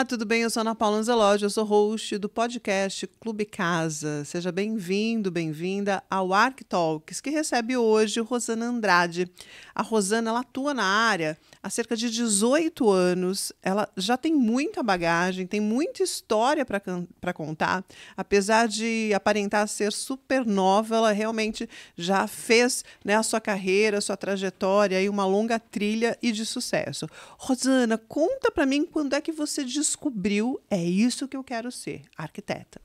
Olá, tudo bem? Eu sou Ana Paula Anzelódio, eu sou host do podcast Clube Casa. Seja bem-vindo, bem-vinda ao ArcTalks, que recebe hoje Rosana Andrade. A Rosana, ela atua na área há cerca de 18 anos, ela já tem muita bagagem, tem muita história para contar. Apesar de aparentar ser super nova, ela realmente já fez, né, a sua carreira, a sua trajetória e uma longa trilha e de sucesso. Rosana, conta para mim quando é que você descobriu é isso que eu quero ser, arquiteta.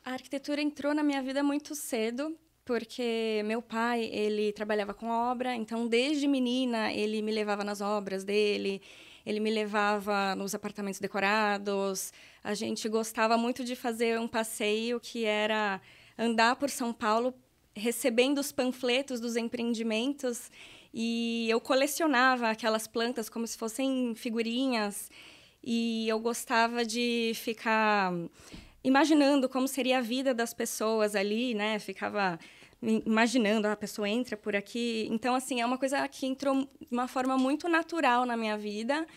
A arquitetura entrou na minha vida muito cedo, porque meu pai, ele trabalhava com obra, então desde menina ele me levava nas obras dele, ele me levava nos apartamentos decorados. A gente gostava muito de fazer um passeio que era andar por São Paulo recebendo os panfletos dos empreendimentos, e eu colecionava aquelas plantas como se fossem figurinhas, e eu gostava de ficar imaginando como seria a vida das pessoas ali, né? Ficava imaginando, a pessoa entra por aqui. Então, assim, é uma coisa que entrou de uma forma muito natural na minha vida.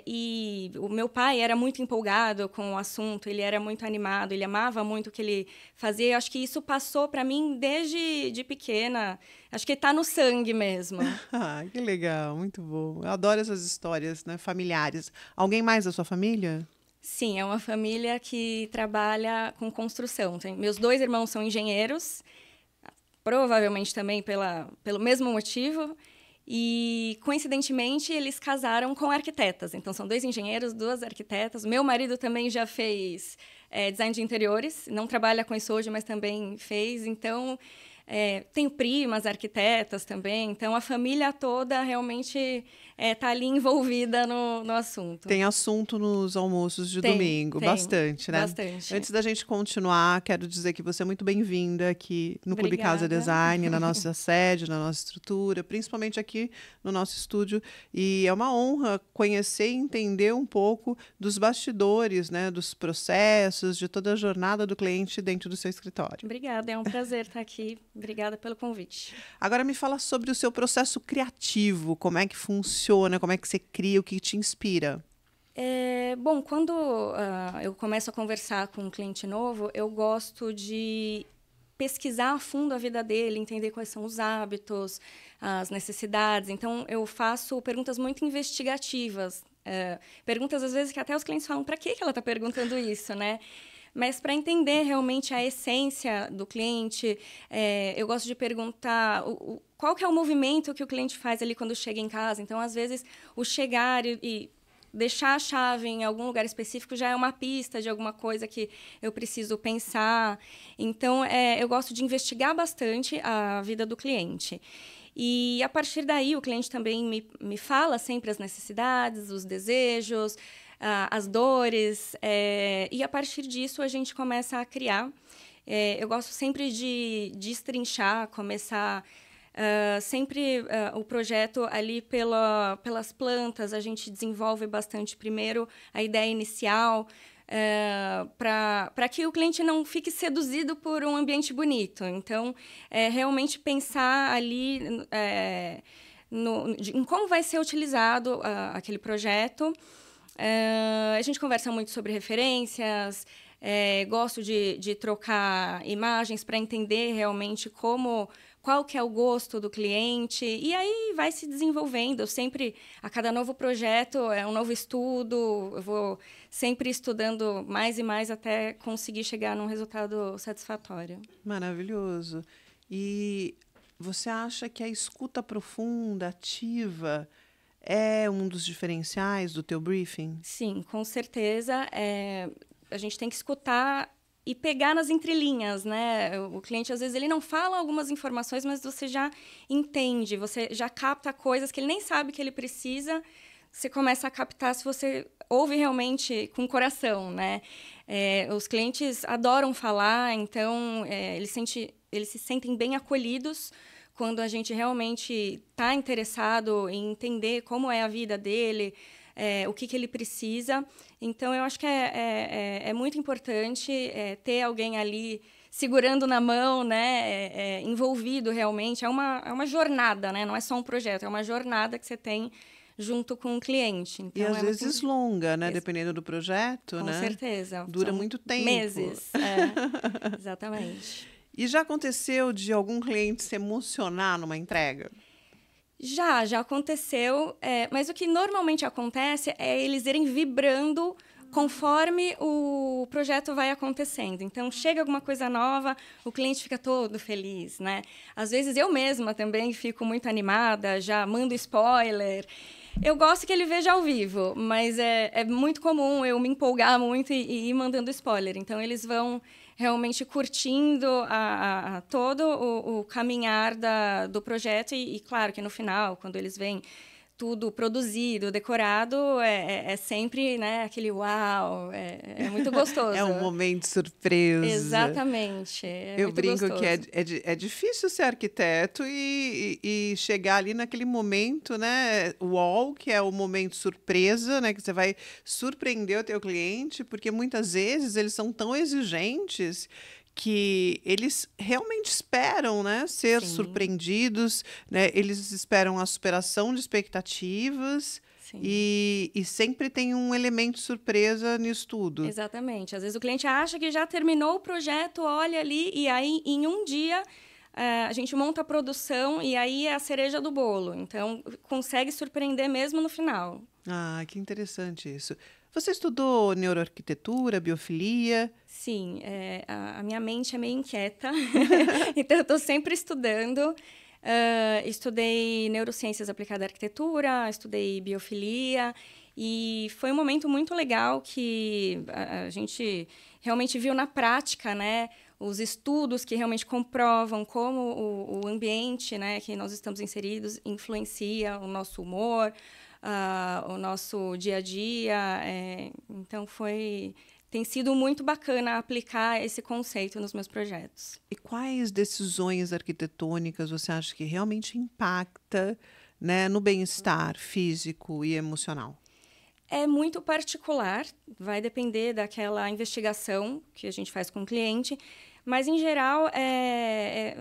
E o meu pai era muito empolgado com o assunto, ele era muito animado, ele amava muito o que ele fazia. Eu acho que isso passou para mim desde de pequena. Acho que está no sangue mesmo. Ah, que legal, muito bom. Eu adoro essas histórias, né, familiares. Alguém mais da sua família? Sim, é uma família que trabalha com construção. Meus dois irmãos são engenheiros, provavelmente também pelo mesmo motivo. E, coincidentemente, eles casaram com arquitetas. Então, são dois engenheiros, duas arquitetas. Meu marido também já fez design de interiores. Não trabalha com isso hoje, mas também fez. Então, tenho primas arquitetas também. Então, a família toda realmente está ali envolvida no assunto. Tem assunto nos almoços de domingo, Tem, bastante, né? bastante. Antes da gente continuar, quero dizer que você é muito bem-vinda aqui no Clube Casa Design, na nossa sede, na nossa estrutura, principalmente aqui no nosso estúdio. E é uma honra conhecer e entender um pouco dos bastidores, né, dos processos, de toda a jornada do cliente dentro do seu escritório. Obrigada, é um prazer estar aqui. Obrigada pelo convite. Agora me fala sobre o seu processo criativo, como é que funciona, como é que você cria, o que te inspira? Bom, quando eu começo a conversar com um cliente novo, eu gosto de pesquisar a fundo a vida dele, entender quais são os hábitos, as necessidades. Então, eu faço perguntas muito investigativas. Perguntas, às vezes, que até os clientes falam, para que ela está perguntando isso, né? Mas para entender realmente a essência do cliente, eu gosto de perguntar qual que é o movimento que o cliente faz ali quando chega em casa. Então, às vezes, o chegar e deixar a chave em algum lugar específico já é uma pista de alguma coisa que eu preciso pensar. Então, eu gosto de investigar bastante a vida do cliente. E, a partir daí, o cliente também me fala sempre as necessidades, os desejos, as dores, e a partir disso a gente começa a criar. Eu gosto sempre de destrinchar, começar sempre o projeto ali pelas plantas. A gente desenvolve bastante primeiro a ideia inicial, para que o cliente não fique seduzido por um ambiente bonito. Então, realmente pensar ali em como vai ser utilizado aquele projeto. A gente conversa muito sobre referências, gosto de trocar imagens para entender realmente qual que é o gosto do cliente, e aí vai se desenvolvendo. Eu sempre, a cada novo projeto, é um novo estudo, eu vou sempre estudando mais e mais até conseguir chegar num resultado satisfatório. Maravilhoso. E você acha que a escuta profunda, ativa, é um dos diferenciais do teu briefing? Sim, com certeza. A gente tem que escutar e pegar nas entrelinhas, né? O cliente, às vezes, ele não fala algumas informações, mas você já entende, você já capta coisas que ele nem sabe que ele precisa. Você começa a captar se você ouve realmente com o coração, né? Os clientes adoram falar, então eles se sentem bem acolhidos quando a gente realmente está interessado em entender como é a vida dele, o que ele precisa. Então, eu acho que é muito importante ter alguém ali segurando na mão, né, envolvido realmente. É uma jornada, né? Não é só um projeto, é uma jornada que você tem junto com o cliente. Então, E às vezes longa, né? Dependendo do projeto, com né? certeza. Dura São muito tempo. Meses, exatamente. E já aconteceu de algum cliente se emocionar numa entrega? Já aconteceu, mas o que normalmente acontece é eles irem vibrando conforme o projeto vai acontecendo. Então, chega alguma coisa nova, o cliente fica todo feliz, né? Às vezes, eu mesma também fico muito animada, já mando spoiler. Eu gosto que ele veja ao vivo, mas é muito comum eu me empolgar muito e ir mandando spoiler. Então, eles vão realmente curtindo todo o caminhar do projeto e, claro, que no final, quando eles veem tudo produzido, decorado, é sempre, né, aquele uau, é muito gostoso. É um momento surpresa. Exatamente, Eu muito brinco gostoso. que é difícil ser arquiteto e chegar ali naquele momento, né? Uau, que é o momento surpresa, né? Que você vai surpreender o teu cliente, porque muitas vezes eles são tão exigentes que eles realmente esperam, né, ser Sim. surpreendidos, né? Eles esperam a superação de expectativas. Sim. E sempre tem um elemento surpresa nisso tudo. Exatamente. Às vezes o cliente acha que já terminou o projeto, olha ali, e aí em um dia a gente monta a produção e aí é a cereja do bolo. Então, consegue surpreender mesmo no final. Ah, que interessante isso. Você estudou neuroarquitetura, biofilia? Sim, a minha mente é meio inquieta, então eu estou sempre estudando. Estudei neurociências aplicadas à arquitetura, estudei biofilia, e foi um momento muito legal que a gente realmente viu na prática, né, os estudos que realmente comprovam como o ambiente, né, que nós estamos inseridos influencia o nosso humor, o nosso dia a dia. Então, tem sido muito bacana aplicar esse conceito nos meus projetos. E quais decisões arquitetônicas você acha que realmente impacta, né, no bem-estar físico e emocional? É muito particular, vai depender daquela investigação que a gente faz com o cliente, mas, em geral,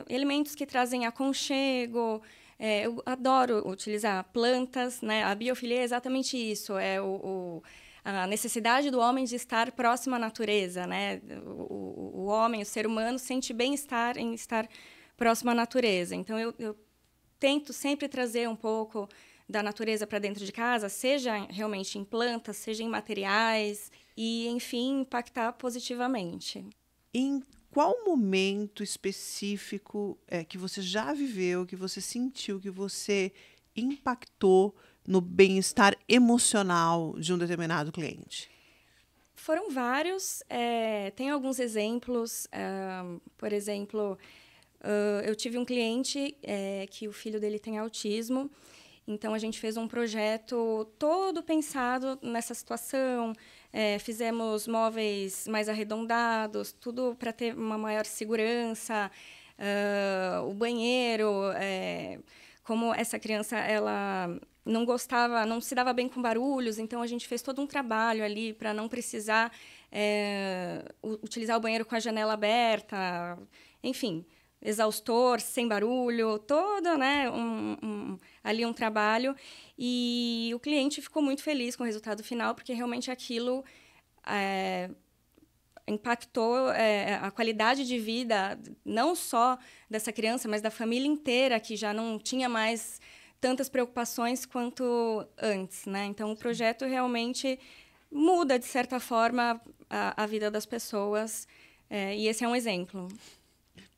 elementos que trazem aconchego. Eu adoro utilizar plantas, né? A biofilia é exatamente isso, a necessidade do homem de estar próximo à natureza, né? O homem, o ser humano, sente bem-estar em estar próximo à natureza. Então, eu tento sempre trazer um pouco da natureza para dentro de casa, seja realmente em plantas, seja em materiais, e, enfim, impactar positivamente. Em qual momento específico que você já viveu, que você sentiu, que você impactou no bem-estar emocional de um determinado cliente? Foram vários. Tem alguns exemplos. Por exemplo, eu tive um cliente que o filho dele tem autismo. Então, a gente fez um projeto todo pensado nessa situação. Fizemos móveis mais arredondados, tudo para ter uma maior segurança. O banheiro, como essa criança ela não gostava, não se dava bem com barulhos, então a gente fez todo um trabalho ali para não precisar utilizar o banheiro com a janela aberta, enfim, exaustor, sem barulho, todo, né, ali um trabalho. E o cliente ficou muito feliz com o resultado final, porque realmente aquilo impactou a qualidade de vida, não só dessa criança, mas da família inteira, que já não tinha mais tantas preocupações quanto antes, né? Então, o projeto realmente muda, de certa forma, a vida das pessoas, e esse é um exemplo.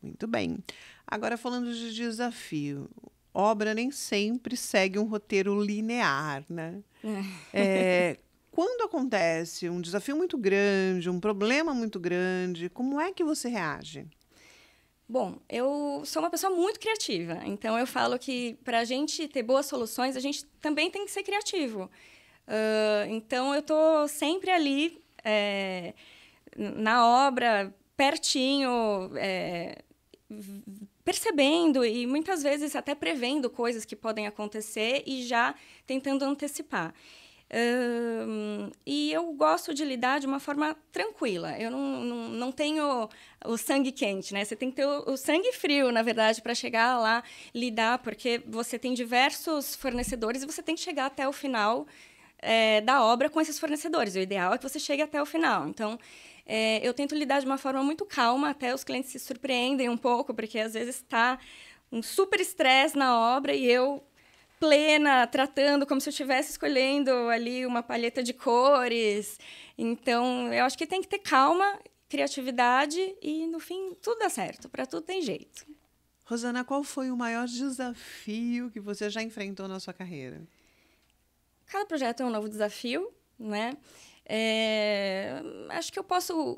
Muito bem. Agora, falando de desafio, obra nem sempre segue um roteiro linear, né? Quando acontece um desafio muito grande, um problema muito grande, como é que você reage? Bom, eu sou uma pessoa muito criativa, então eu falo que para a gente ter boas soluções, a gente também tem que ser criativo. Então, eu estou sempre ali na obra, pertinho, percebendo e muitas vezes até prevendo coisas que podem acontecer e já tentando antecipar. E eu gosto de lidar de uma forma tranquila. Eu não tenho o sangue quente, né? Você tem que ter o sangue frio, na verdade, para chegar lá, lidar, porque você tem diversos fornecedores e você tem que chegar até o final da obra com esses fornecedores. O ideal é que você chegue até o final. Então, eu tento lidar de uma forma muito calma, até os clientes se surpreendem um pouco, porque às vezes está um super estresse na obra e eu plena, tratando como se eu estivesse escolhendo ali uma palheta de cores. Então, eu acho que tem que ter calma, criatividade e, no fim, tudo dá certo. Para tudo tem jeito. Rosana, qual foi o maior desafio que você já enfrentou na sua carreira? Cada projeto é um novo desafio, né? Acho que eu posso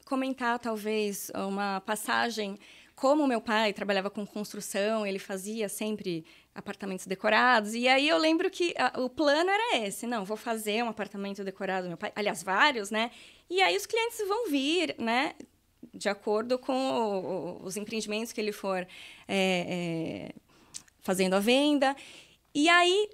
comentar, talvez, uma passagem. Como meu pai trabalhava com construção, ele fazia sempre apartamentos decorados. E aí eu lembro que o plano era esse. Não, vou fazer um apartamento decorado do meu pai. Aliás, vários, né? E aí os clientes vão vir, né? De acordo com os empreendimentos que ele for fazendo a venda. E aí,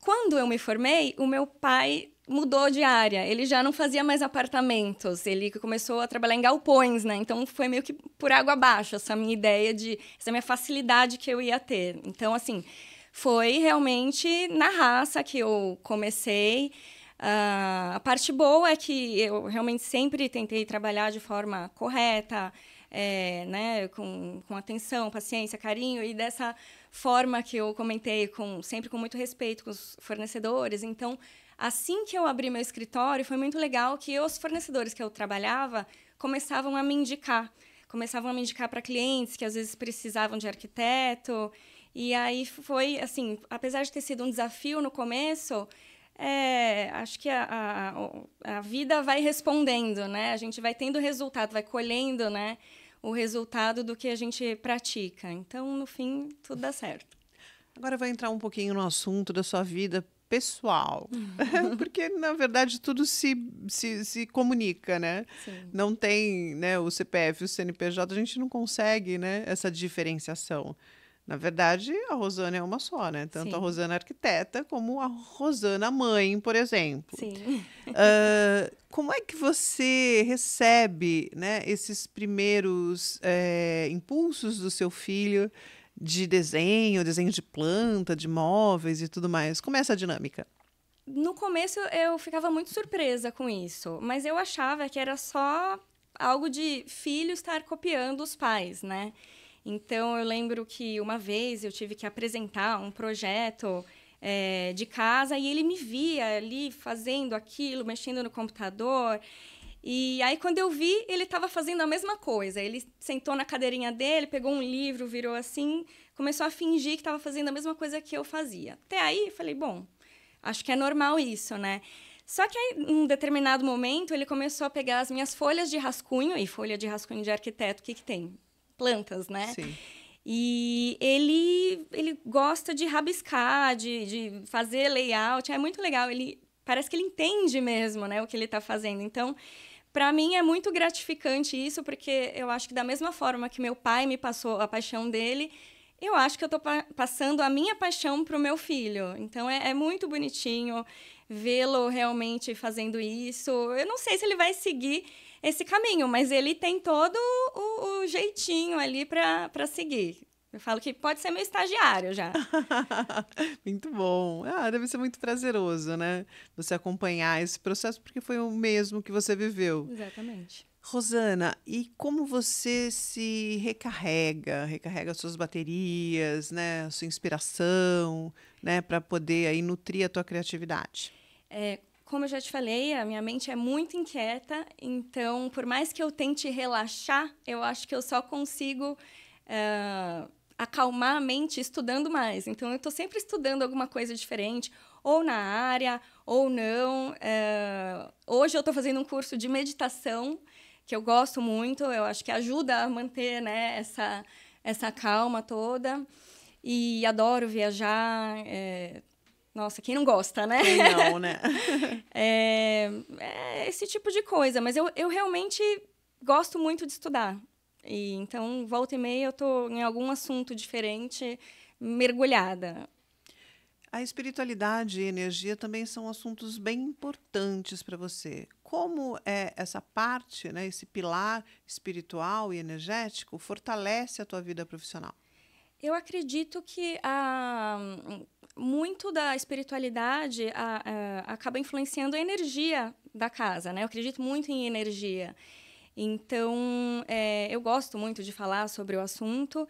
quando eu me formei, o meu pai mudou de área. Ele já não fazia mais apartamentos. Ele começou a trabalhar em galpões, né? Então, foi meio que por água abaixo essa minha ideia essa minha facilidade que eu ia ter. Então, assim, foi realmente na raça que eu comecei. A parte boa é que eu realmente sempre tentei trabalhar de forma correta, né? Com atenção, paciência, carinho. E dessa forma que eu comentei, sempre com muito respeito com os fornecedores. Então, assim que eu abri meu escritório, foi muito legal que os fornecedores que eu trabalhava começavam a me indicar para clientes que às vezes precisavam de arquiteto. E aí foi, assim, apesar de ter sido um desafio no começo, acho que a vida vai respondendo, né? A gente vai tendo resultado, vai colhendo, né, o resultado do que a gente pratica. Então, no fim, tudo dá certo. Agora eu vou entrar um pouquinho no assunto da sua vida pessoal, porque, na verdade, tudo se comunica, né? Sim. Não tem, né, o CPF e o CNPJ, a gente não consegue, né, essa diferenciação. Na verdade, a Rosana é uma só, né? Tanto Sim. a Rosana arquiteta como a Rosana mãe, por exemplo. Sim. Como é que você recebe, né, esses primeiros impulsos do seu filho de desenho de planta, de móveis e tudo mais? Como é essa dinâmica? No começo, eu ficava muito surpresa com isso, mas eu achava que era só algo de filho estar copiando os pais, né? Então, eu lembro que uma vez eu tive que apresentar um projeto de casa e ele me via ali fazendo aquilo, mexendo no computador. E aí, quando eu vi, ele estava fazendo a mesma coisa. Ele sentou na cadeirinha dele, pegou um livro, virou assim, começou a fingir que estava fazendo a mesma coisa que eu fazia. Até aí, eu falei, bom, acho que é normal isso, né? Só que aí, em um determinado momento, ele começou a pegar as minhas folhas de rascunho, e folha de rascunho de arquiteto, o que tem? Plantas, né? Sim. E ele gosta de rabiscar, de fazer layout. É muito legal. Parece que ele entende mesmo, né, o que ele está fazendo. Então, para mim, é muito gratificante isso, porque eu acho que da mesma forma que meu pai me passou a paixão dele, eu acho que eu estou passando a minha paixão para o meu filho. Então, é muito bonitinho vê-lo realmente fazendo isso. Eu não sei se ele vai seguir esse caminho, mas ele tem todo o jeitinho ali para seguir. Eu falo que pode ser meu estagiário já. Muito bom. Deve ser muito prazeroso, né? Você acompanhar esse processo, porque foi o mesmo que você viveu. Exatamente. Rosana, e como você se recarrega suas baterias, né? A sua inspiração, né? Para poder aí nutrir a tua criatividade? Como eu já te falei, a minha mente é muito inquieta, então, por mais que eu tente relaxar, eu acho que eu só consigo acalmar a mente estudando mais. Então, eu estou sempre estudando alguma coisa diferente, ou na área, ou não. Hoje eu estou fazendo um curso de meditação, que eu gosto muito, eu acho que ajuda a manter, né, essa calma toda. E adoro viajar. Nossa, quem não gosta, né? Quem não, né? Esse tipo de coisa. Mas eu realmente gosto muito de estudar. E, então, volta e meia, eu estou em algum assunto diferente, mergulhada. A espiritualidade e energia também são assuntos bem importantes para você. Como é essa parte, né, esse pilar espiritual e energético fortalece a tua vida profissional? Eu acredito que muito da espiritualidade acaba influenciando a energia da casa, né? Eu acredito muito em energia. Então, eu gosto muito de falar sobre o assunto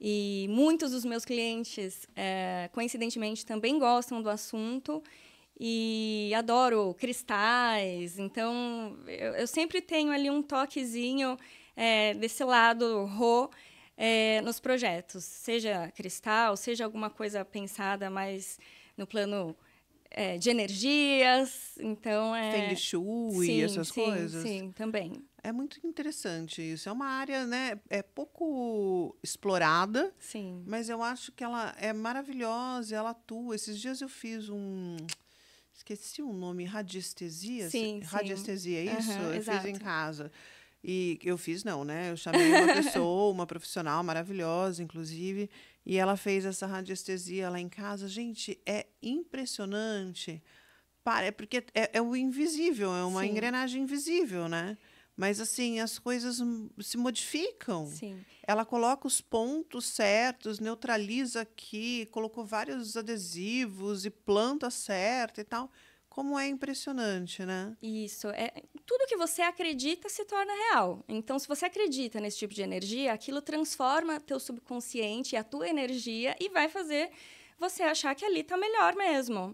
e muitos dos meus clientes, coincidentemente, também gostam do assunto e adoro cristais. Então, eu sempre tenho ali um toquezinho desse lado nos projetos, seja cristal, seja alguma coisa pensada mais no plano de energias. Então, Feng Shui, sim, essas sim, coisas? sim, também. É muito interessante isso. É uma área, né, pouco explorada, Sim, mas eu acho que ela é maravilhosa, ela atua. Esses dias eu fiz esqueci o nome, radiestesia? sim, sim. Radiestesia, é isso? Aham, Eu fiz em exato. casa. E eu fiz, não, né? Eu chamei uma pessoa, uma profissional maravilhosa, inclusive, e ela fez essa radiestesia lá em casa. Gente, é impressionante. É porque é o invisível, é uma Sim, engrenagem invisível, né? Mas, assim, as coisas se modificam. sim. Ela coloca os pontos certos, neutraliza aqui, colocou vários adesivos e planta certa e tal. Como é impressionante, né? Isso. Tudo que você acredita se torna real. Então, se você acredita nesse tipo de energia, aquilo transforma teu subconsciente e a tua energia e vai fazer você achar que ali está melhor mesmo.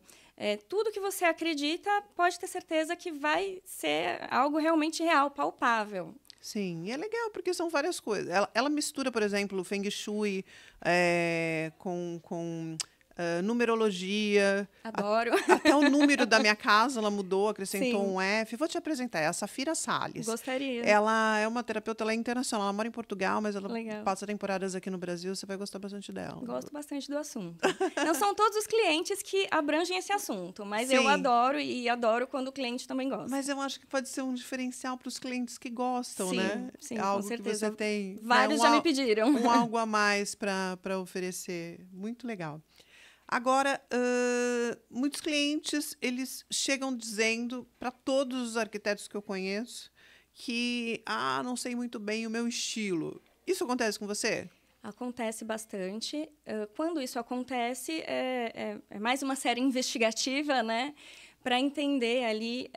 Tudo que você acredita, pode ter certeza que vai ser algo realmente real, palpável. Sim, e é legal porque são várias coisas. Ela mistura, por exemplo, Feng Shui com numerologia. Adoro. Até o número da minha casa ela mudou, acrescentou Sim, um F. Vou te apresentar, é a Safira Salles. gostaria. Ela é uma terapeuta, ela é internacional, ela mora em Portugal, mas ela Legal. passa temporadas aqui no Brasil, você vai gostar bastante dela. Gosto bastante do assunto. Não são todos os clientes que abrangem esse assunto, mas eu Sim, adoro e adoro quando o cliente também mas gosta. eu acho que pode ser um diferencial para os clientes que gostam, né? Sim, sim, com Algo que você certeza. tem, né? Vários já me pediram. Um algo a mais para oferecer. Muito legal. Agora, muitos clientes, eles chegam dizendo para todos os arquitetos que eu conheço que, não sei muito bem o meu estilo. Isso acontece com você? Acontece bastante. Quando isso acontece, é mais uma série investigativa, né? Para entender ali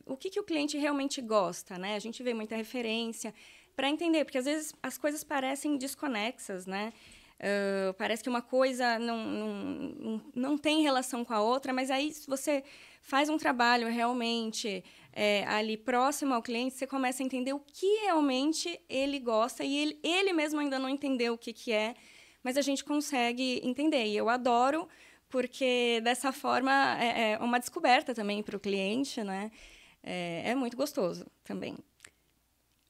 o que o cliente realmente gosta, né? A gente vê muita referência para entender, porque às vezes as coisas parecem desconexas, né? Parece que uma coisa não tem relação com a outra, mas aí se você faz um trabalho realmente ali próximo ao cliente, você começa a entender o que realmente ele gosta e ele mesmo ainda não entendeu o que é, mas a gente consegue entender. E eu adoro, porque dessa forma é uma descoberta também para o cliente, né? É muito gostoso também.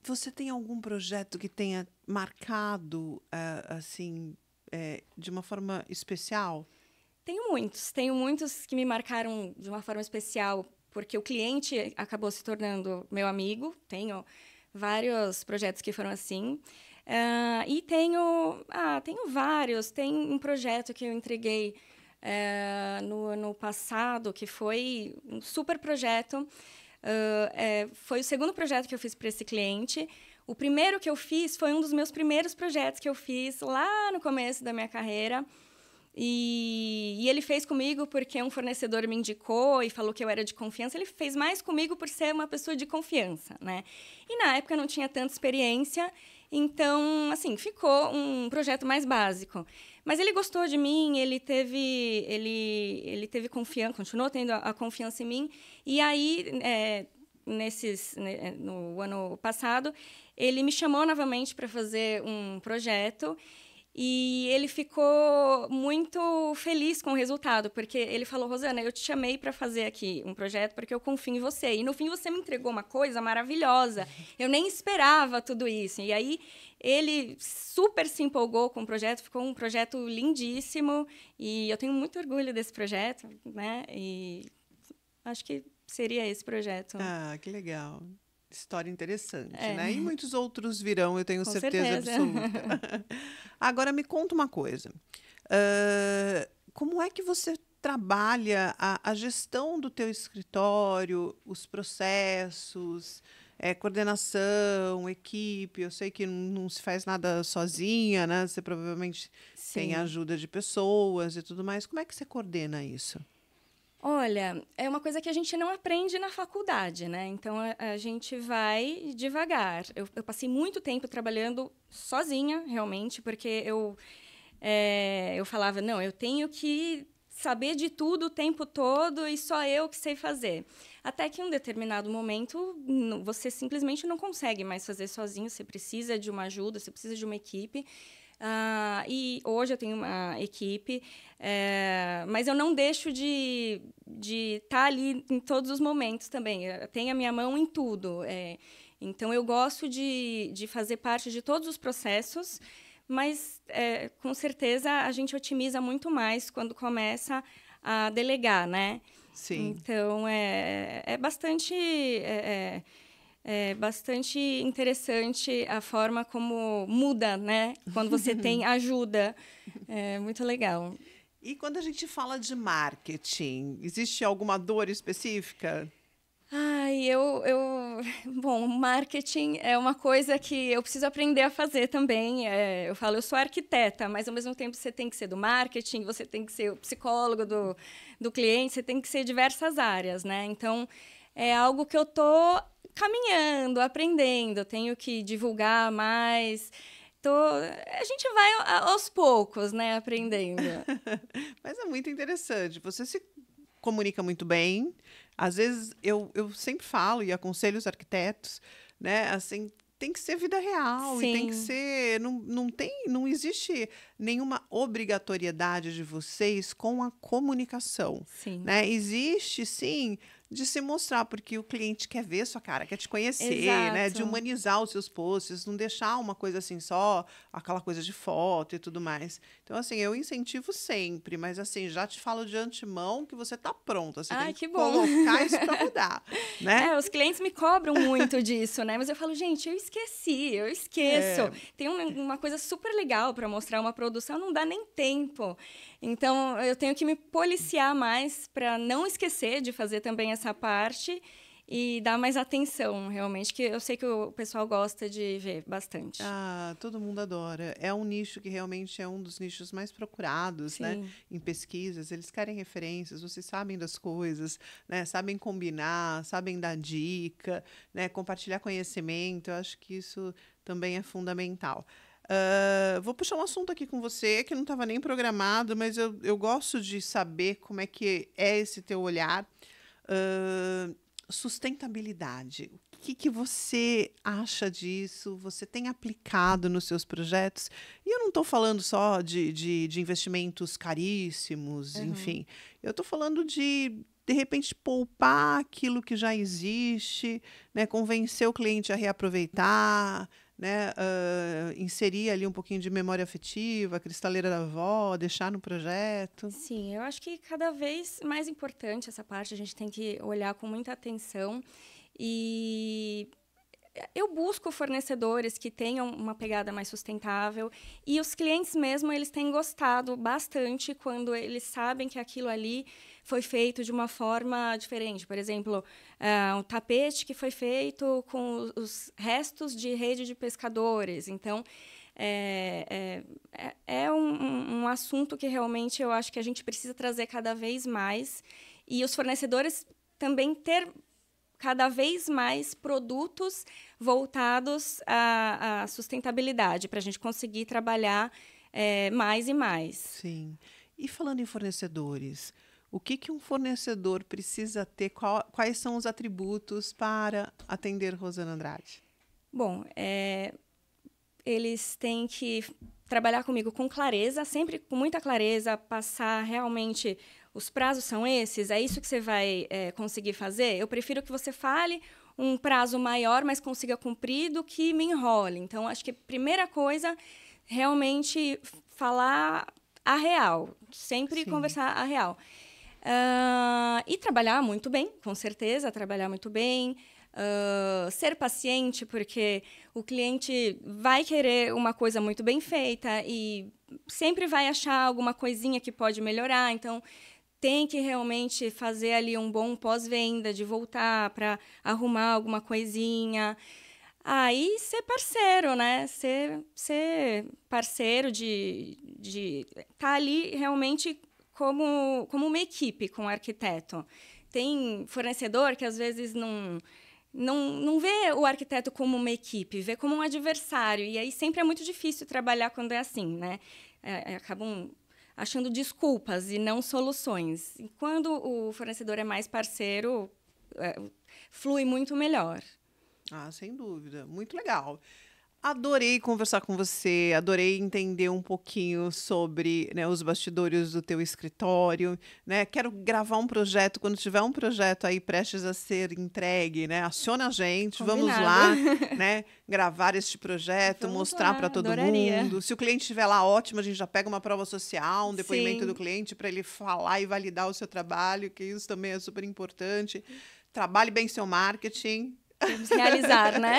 Você tem algum projeto que tenha marcado, assim, de uma forma especial? Tenho muitos que me marcaram de uma forma especial, porque o cliente acabou se tornando meu amigo. Tenho vários projetos que foram assim. E tenho vários. Tem um projeto que eu entreguei no ano passado, que foi um super projeto. Foi o segundo projeto que eu fiz para esse cliente. O primeiro que eu fiz foi um dos meus primeiros projetos que eu fiz lá no começo da minha carreira. E ele fez comigo porque um fornecedor me indicou e falou que eu era de confiança. Ele fez mais comigo por ser uma pessoa de confiança, né? E na época eu não tinha tanta experiência, então, assim, ficou um projeto mais básico. Mas ele gostou de mim, ele teve confiança, continuou tendo a confiança em mim. E aí, no ano passado, ele me chamou novamente para fazer um projeto. E ele ficou muito feliz com o resultado, porque ele falou: Rosana, eu te chamei para fazer aqui um projeto porque eu confio em você. E, no fim, você me entregou uma coisa maravilhosa. Eu nem esperava tudo isso. E aí, ele super se empolgou com o projeto. Ficou um projeto lindíssimo. E eu tenho muito orgulho desse projeto, né? E acho que seria esse projeto. Ah, que legal. História interessante, né? E muitos outros virão, eu tenho Com certeza certeza. absoluta. Agora, me conta uma coisa. Como é que você trabalha a gestão do teu escritório, os processos, coordenação, equipe? Eu sei que não se faz nada sozinha, né? Você provavelmente tem Sim. ajuda de pessoas e tudo mais. Como é que você coordena isso? Olha, é uma coisa que a gente não aprende na faculdade, né? Então, a gente vai devagar. Eu passei muito tempo trabalhando sozinha, realmente, porque eu falava, não, eu tenho que saber de tudo o tempo todo e só eu que sei fazer. Até que em um determinado momento, você simplesmente não consegue mais fazer sozinho, você precisa de uma ajuda, você precisa de uma equipe. E hoje eu tenho uma equipe, mas eu não deixo de estar ali em todos os momentos também. Eu tenho a minha mão em tudo. Então, eu gosto de fazer parte de todos os processos, mas, com certeza, a gente otimiza muito mais quando começa a delegar, né? Sim. Então, é bastante interessante a forma como muda, né? Quando você tem ajuda. É muito legal. E quando a gente fala de marketing, existe alguma dor específica? Ai, Bom, marketing é uma coisa que eu preciso aprender a fazer também. Eu falo, eu sou arquiteta, mas ao mesmo tempo você tem que ser do marketing, você tem que ser o psicólogo do cliente, você tem que ser diversas áreas, né? Então, é algo que eu tô caminhando, aprendendo. Eu tenho que divulgar mais. A gente vai aos poucos, né, aprendendo. Mas é muito interessante. Você se comunica muito bem. Às vezes, eu sempre falo e aconselho os arquitetos, né? Assim, tem que ser vida real e tem que Sim, ser. Não existe nenhuma obrigatoriedade de vocês com a comunicação, sim. né? Existe, sim, de se mostrar, porque o cliente quer ver sua cara, quer te conhecer, né? De Exato. humanizar os seus posts, não deixar uma coisa assim só, aquela coisa de foto e tudo mais. Então, assim, eu incentivo sempre, mas assim, já te falo de antemão que você está pronta, você tem Ai, que que bom. colocar isso para rodar, né? Os clientes me cobram muito disso, né? Mas eu falo, gente, eu esqueço. É, Tem uma coisa super legal para mostrar uma produção, não dá nem tempo. Então, eu tenho que me policiar mais para não esquecer de fazer também essa parte e dar mais atenção, realmente, que eu sei que o pessoal gosta de ver bastante. todo mundo adora. É um nicho que realmente é um dos nichos mais procurados, né? Sim, Em pesquisas, eles querem referências, vocês sabem das coisas, né? Sabem combinar, sabem dar dica, né? Compartilhar conhecimento. Eu acho que isso também é fundamental. Vou puxar um assunto aqui com você que não estava nem programado, mas eu gosto de saber como é que é esse teu olhar. Ah, Sustentabilidade. O que você acha disso? Você tem aplicado nos seus projetos? E eu não estou falando só de investimentos caríssimos, uhum. enfim. Eu estou falando de repente, poupar aquilo que já existe, né? Convencer o cliente a reaproveitar, né? Inserir ali um pouquinho de memória afetiva, cristaleira da avó, deixar no projeto. Sim, eu acho que cada vez mais importante essa parte, a gente tem que olhar com muita atenção. E eu busco fornecedores que tenham uma pegada mais sustentável e os clientes mesmo, eles têm gostado bastante quando eles sabem que aquilo ali foi feito de uma forma diferente. Por exemplo, um tapete que foi feito com os restos de rede de pescadores. Então, é um assunto que realmente eu acho que a gente precisa trazer cada vez mais e os fornecedores também ter cada vez mais produtos voltados à sustentabilidade, para a gente conseguir trabalhar mais e mais. Sim. E falando em fornecedores, o que um fornecedor precisa ter? Quais são os atributos para atender Rosana Andrade? Bom, eles têm que trabalhar comigo com clareza, sempre com muita clareza, passar realmente os prazos são esses, é isso que você vai conseguir fazer. Eu prefiro que você fale um prazo maior, mas consiga cumprir, do que me enrole. Então, acho que a primeira coisa, realmente falar a real, sempre Sim. conversar a real. E trabalhar muito bem, com certeza, trabalhar muito bem. Ser paciente, porque o cliente vai querer uma coisa muito bem feita e sempre vai achar alguma coisinha que pode melhorar. Então, tem que realmente fazer ali um bom pós-venda, de voltar para arrumar alguma coisinha. Aí ser parceiro, né? Ser parceiro de tá ali realmente como uma equipe com o arquiteto. Tem fornecedor que às vezes não vê o arquiteto como uma equipe, vê como um adversário. E aí sempre é muito difícil trabalhar quando é assim, né? Acabam achando desculpas e não soluções. E quando o fornecedor é mais parceiro, flui muito melhor. Ah, sem dúvida. Muito legal. Adorei conversar com você, adorei entender um pouquinho sobre, né, os bastidores do teu escritório, né? Quero gravar um projeto, quando tiver um projeto aí prestes a ser entregue, né? Aciona a gente, vamos Combinado. lá, né? Gravar este projeto, Vamos mostrar lá, para todo adoraria. mundo. Se o cliente estiver lá, ótimo, a gente já pega uma prova social, um depoimento do Sim. cliente para ele falar e validar o seu trabalho, que isso também é super importante. Trabalhe bem seu marketing. Vamos realizar, né?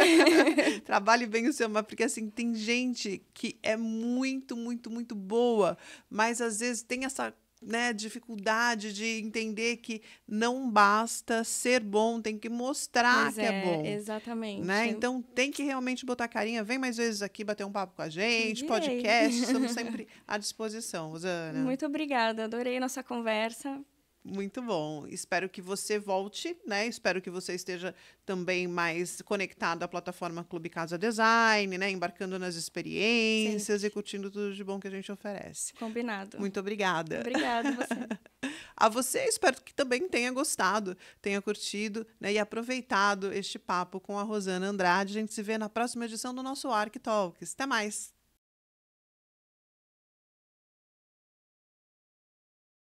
Trabalhe bem o seu mapa, porque assim, tem gente que é muito, muito, muito boa, mas às vezes tem essa, né, dificuldade de entender que não basta ser bom, tem que mostrar Pois que é bom. exatamente. Né? Então tem que realmente botar a carinha. Vem mais vezes aqui bater um papo com a gente, Virei. podcast, estamos sempre à disposição, Rosana. Muito obrigada, adorei a nossa conversa. Muito bom. Espero que você volte, né? Espero que você esteja também mais conectado à plataforma Clube Casa Design, né? Embarcando nas experiências e curtindo tudo de bom que a gente oferece. Combinado. Muito obrigada. Obrigada a você. A você, espero que também tenha gostado, tenha curtido, né, e aproveitado este papo com a Rosana Andrade. A gente se vê na próxima edição do nosso Arq Talks. Até mais!